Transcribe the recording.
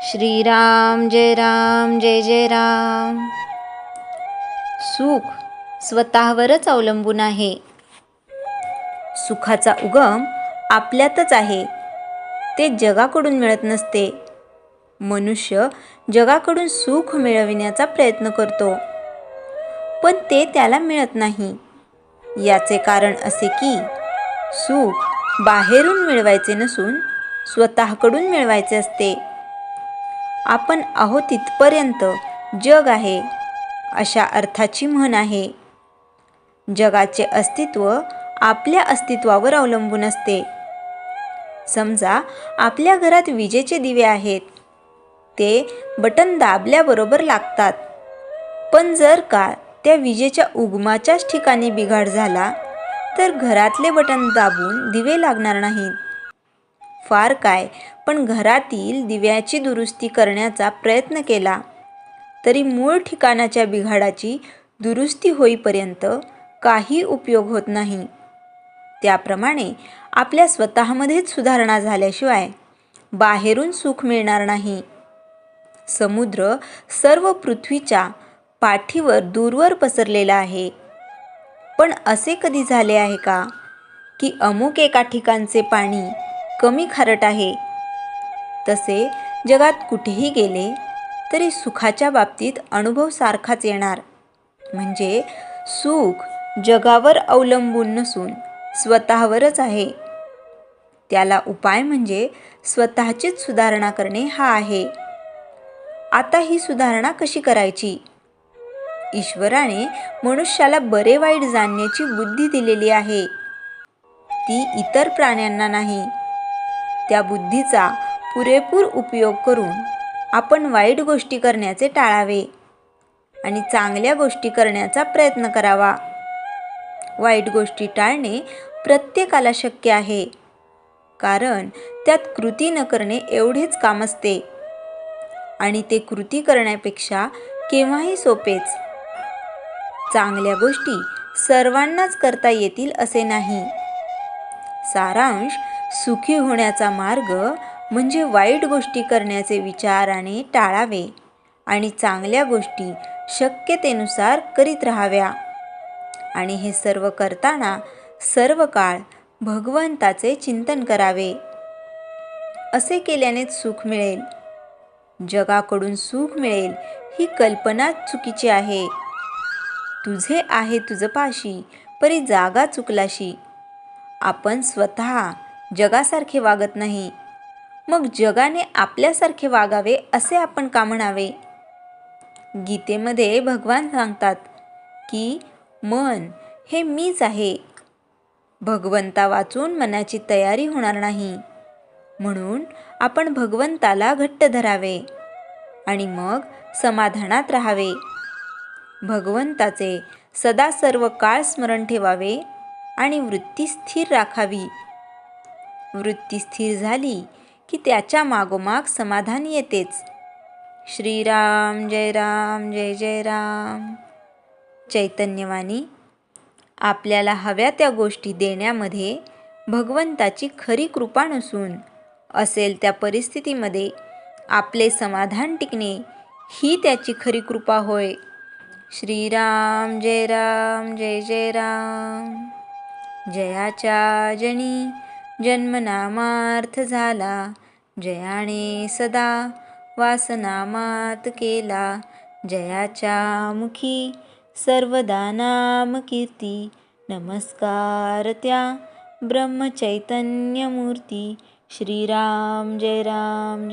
श्रीराम जय जय राम. सुख स्वतःवरच अवलंबून आहे. सुखाचा उगम आपल्यातच आहे. ते जगाकडून मिळत नसते. मनुष्य जगाकडून सुख मिळविण्याचा प्रयत्न करतो, पण ते त्याला मिळत नाही. याचे कारण असे की सुख बाहेरून मिळवायचे नसून स्वतःकडून मिळवायचे असते. आपण आहोत तिथपर्यंत जग आहे, अशा अर्थाची म्हण आहे. जगाचे अस्तित्व आपल्या अस्तित्वावर अवलंबून असते. समजा आपल्या घरात विजेचे दिवे आहेत. ते बटन दाबल्याबरोबर लागतात. पण जर का त्या विजेच्या उगमाच्याच ठिकाणी बिघाड झाला तर घरातले बटन दाबून दिवे लागणार नाहीत. फार काय, पण घरातील दिव्याची दुरुस्ती करण्याचा प्रयत्न केला तरी मूळ ठिकाणाच्या बिघाडाची दुरुस्ती होईपर्यंत काही उपयोग होत नाही. त्याप्रमाणे आपल्या स्वतःमध्येच सुधारणा झाल्याशिवाय बाहेरून सुख मिळणार नाही. समुद्र सर्व पृथ्वीच्या पाठीवर दूरवर पसरलेला आहे. पण असे कधी झाले आहे का की अमुक एका ठिकाणचे पाणी कमी खारट आहे? तसे जगात कुठेही गेले तरी सुखाच्या बाबतीत अनुभव सारखाच येणार. म्हणजे सुख जगावर अवलंबून नसून स्वतःवरच आहे. त्याला उपाय म्हणजे स्वतःचीच सुधारणा करणे हा आहे. आता ही सुधारणा कशी करायची? ईश्वराने मनुष्याला बरे वाईट जाणण्याची बुद्धी दिलेली आहे. ती इतर प्राण्यांना नाही. त्या बुद्धीचा पुरेपूर उपयोग करून आपण वाईट गोष्टी करण्याचे टाळावे आणि चांगल्या गोष्टी करण्याचा प्रयत्न करावा. वाईट गोष्टी टाळणे प्रत्येकाला शक्य आहे, कारण त्यात कृती न करणे एवढेच काम असते आणि ते कृती करण्यापेक्षा केव्हाही सोपेच. चांगल्या गोष्टी सर्वांनाच करता येतील असे नाही. सारांश, सुखी होण्याचा मार्ग म्हणजे वाईट गोष्टी करण्याचे विचाराने टाळावे आणि चांगल्या गोष्टी शक्यतेनुसार करीत राहाव्या. आणि हे सर्व करताना सर्व काळ भगवंताचे चिंतन करावे. असे केल्यानेच सुख मिळेल. जगाकडून सुख मिळेल ही कल्पनाच चुकीची आहे. तुझे आहे तुझ पाशी, परी जागा चुकलाशी. आपण स्वतः जगासारखे वागत नाही, मग जगाने आपल्यासारखे वागावे असे आपण का म्हणावे? गीतेमध्ये भगवान सांगतात की मन हे मीच आहे. भगवंता वाचून मनाची तयारी होणार नाही, म्हणून आपण भगवंताला घट्ट धरावे आणि मग समाधानात राहावे. भगवंताचे सदा सर्व काळ स्मरण ठेवावे आणि वृत्ती स्थिर राखावी. वृत्ती स्थिर झाली की त्याच्या मागोमाग समाधान येतेच. श्रीराम जय जय राम. चैतन्यवाणी, आपल्याला हव्या त्या गोष्टी देण्यामध्ये भगवंताची खरी कृपा नसून असेल त्या परिस्थितीमध्ये आपले समाधान टिकणे ही त्याची खरी कृपा होय. श्रीराम जय जय राम. जयाच्या जनी जन्मनामार्थ झाला, जयाने सदा वासनामात केला. जयाच्या मुखी सर्वदा नाम कीर्ती, नमस्कार त्या ब्रह्मचैतन्यमूर्ती. श्रीराम जय राम.